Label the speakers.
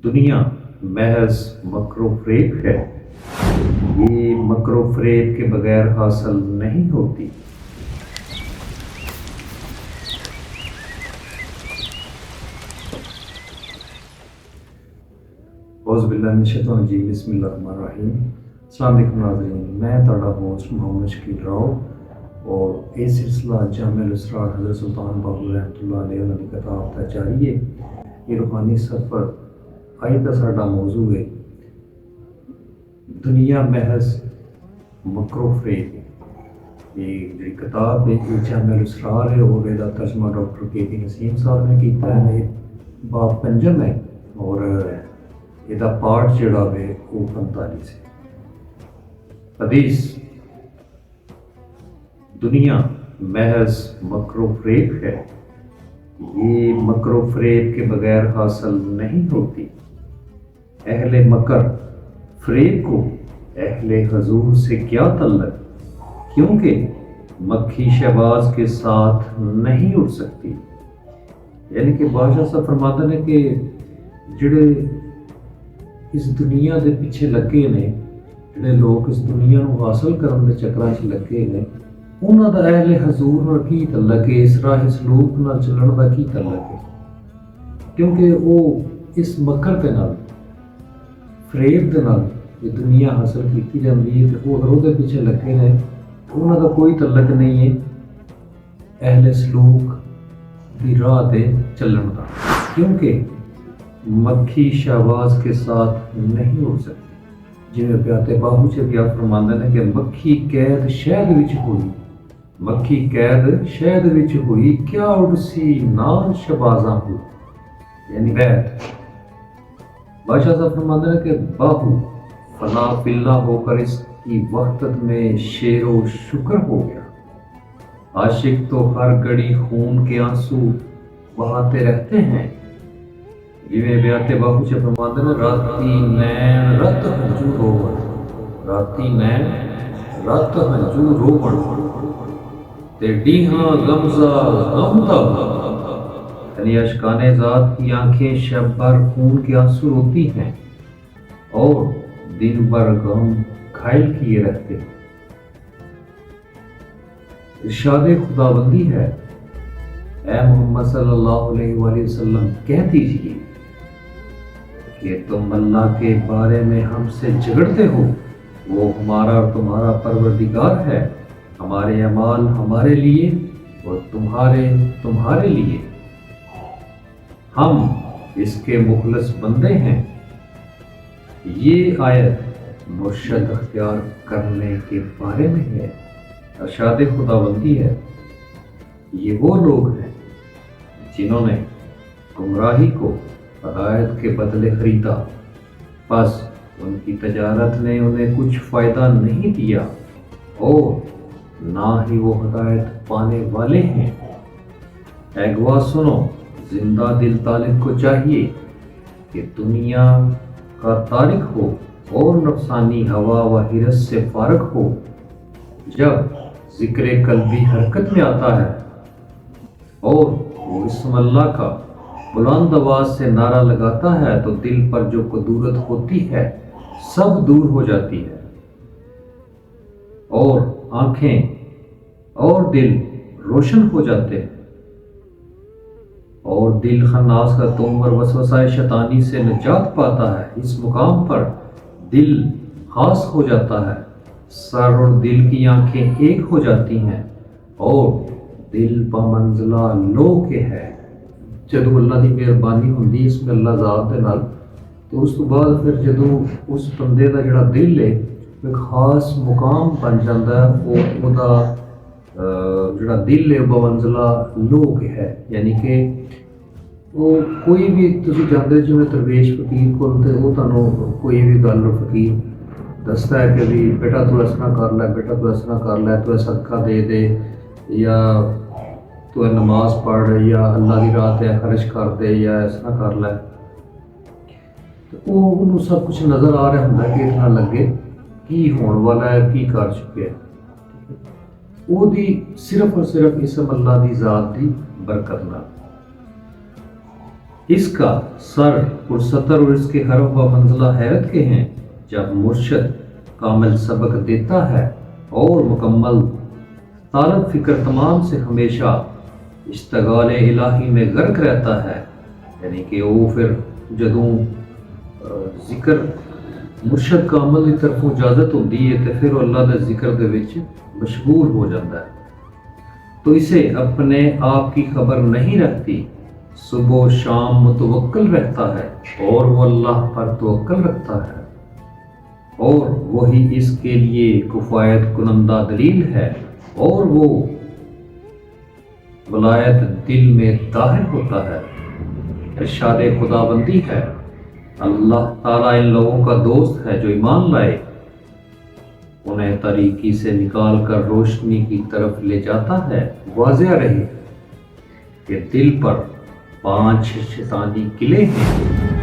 Speaker 1: دنیا محض مکر و فریب ہے، یہ مکر و فریب کے بغیر حاصل نہیں ہوتی۔ اعوذ باللہ من الشیطان الرجیم، بسم اللہ الرحمن الرحیم۔ السلام علیکم ناظرین، میں تہاڈا ہوسٹ محمد شکیل راؤ اور یہ سلسلہ جامع الاسرار حضرت سلطان باہو رحمۃ اللہ علیہ کی کتاب تا جاری ہے۔ یہ روحانی سفر آج کا ساڈا موضوع ہے دنیا محض مکر و فریب۔ یہ جی کتاب ہے یہ جامع الاسرار ہے اور یہ ترجمہ ڈاکٹر کے پی نسیم صاحب نے کیتا ہے۔ یہ باب پنجم ہے اور یہ پارٹ جڑا ہے وہ 45 ہے۔ حدیث: دنیا محض مکر و فریب ہے، یہ مکر و فریب کے بغیر حاصل نہیں ہوتی۔ اہل مکر فریب کو اہل حضور سے کیا تعلق، کیونکہ مکھی شہباز کے ساتھ نہیں اٹھ سکتی۔ یعنی کہ بادشاہ صاحب فرماتے ہیں کہ جڑے اس دنیا دے پیچھے لگے نے، جڑے لوگ اس دنیا نو حاصل کرنے دے چکراں چ لگے نے، انہاں دا اہل حضور نال کی تعلق ہے، اس راہ سلوک نال چلن دا کی تعلق ہے؟ کیونکہ وہ اس مکر دے نال، فریب دے نال یہ دنیا حاصل کی جاندی ہے، تے وہ اگر دے پیچھے لگے نے انہاں دا کوئی تعلق نہیں ہے اہل سلوک دی راہ تے چلن دا، کیونکہ مکھی شہباز کے ساتھ نہیں اڑ سکتی۔ جویں بیات باہو چ بھی آپ فرماندے نے کہ مکھی قید شہد وچ ہوئی، مکھی قید شہد وچ ہوئی، کیا اڑسی نال شہبازاں ہو۔ یعنی بیت بادشاہ صاحب فرماندے نے کہ باہو فنا پلا ہو کر اس کی وقت میں شیر و شکر ہو گیا۔ عاشق تو ہر گھڑی خون کے آنسو بہاتے رہتے ہیں۔ جویں بیات باہو چ فرماندے نے راتی نین رت ہنجو روون، راتی نین رت ہنجو روون تے ڈیہاں غمزہ غم دا ہو۔ یعنی اشکان ذات کی آنکھیں شب بھر خون کے آنسو روتی ہیں اور دن بھر غم گھائل کیے رہتے ہیں۔ ارشاد خداوندی ہے، اے محمد صلی اللہ علیہ وآلہ وسلم کہہ دیجئے کہ تم اللہ کے بارے میں ہم سے جھگڑتے ہو، وہ ہمارا اور تمہارا پروردگار ہے، ہمارے اعمال ہمارے لیے اور تمہارے لیے، ہم اس کے مخلص بندے ہیں۔ یہ آیت مرشد اختیار کرنے کے بارے میں ہے۔ ارشاد خداوندی ہے، یہ وہ لوگ ہیں جنہوں نے گمراہی کو ہدایت کے بدلے خریدا، بس ان کی تجارت نے انہیں کچھ فائدہ نہیں دیا اور نہ ہی وہ ہدایت پانے والے ہیں۔ اے گواہ سنو، زندہ دل طالب کو چاہیے کہ دنیا کا تارک ہو اور نفسانی ہوا و حرص سے فارغ ہو۔ جب ذکر قلبی حرکت میں آتا ہے اور وہ اسم اللہ کا بلند آواز سے نعرہ لگاتا ہے تو دل پر جو قدورت ہوتی ہے سب دور ہو جاتی ہے، اور آنکھیں اور دل روشن ہو جاتے ہیں، اور دل خناس کا توم اور وسوسہ شیطانی سے نجات پاتا ہے۔ اس مقام پر دل خاص ہو جاتا ہے، سر اور دل کی آنکھیں ایک ہو جاتی ہیں اور دل بمنزلہ لو کے ہے۔ جدو اللہ دی مہربانی ہوندی اس میں اللہ ذات دے نال، تو اس تو بعد پھر جدو اس بندے دا جڑا دل ہے ایک خاص مقام بن جاتا ہے، وہ دا جڑا دل ہے بمنزلہ لو کے ہے۔ یعنی کہ وہ کوئی بھی تسی جاندے جو درویش فقیر کو وہ تانوں کوئی بھی گل فقیر دستا ہے کہ بھی بیٹا تو اس طرح کر لے، بیٹا تو اس طرح کر لے، تو صدقہ دے دے، یا تو نماز پڑھ، یا اللہ کی راہ تے خرچ کر دے، یا اس طرح کر لے، تو وہ انہوں سب کچھ نظر آ رہا ہوں کہ اتنا لگے کی ہون والا ہے، کی کر چکے ہے۔ وہ دی صرف اور صرف اسم اللہ دی ذات دی برکت نال۔ اس کا سر پرسطر اور اس کے حرف و منزلہ حیرت کے ہیں۔ جب مرشد کامل سبق دیتا ہے اور مکمل طالب فکر تمام سے ہمیشہ اشتغال الہی میں غرق رہتا ہے، یعنی کہ وہ پھر جدوں ذکر مرشد کامل کی طرفوں اجازت ہوتی ہے تو پھر اللہ کے ذکر دے وچ مشغول ہو جاتا ہے، تو اسے اپنے آپ کی خبر نہیں رکھتی، صبح و شام متوکل رہتا ہے اور وہ اللہ پر توکل رکھتا ہے، اور وہی اس کے لیے کفایت کنندہ دلیل ہے، اور وہ ولایت دل میں ظاہر ہوتا ہے۔ ارشاد خداوندی ہے، اللہ تعالیٰ ان لوگوں کا دوست ہے جو ایمان لائے، انہیں تاریکی سے نکال کر روشنی کی طرف لے جاتا ہے۔ واضح رہے کہ دل پر 5 شیطانی قلعے ہیں،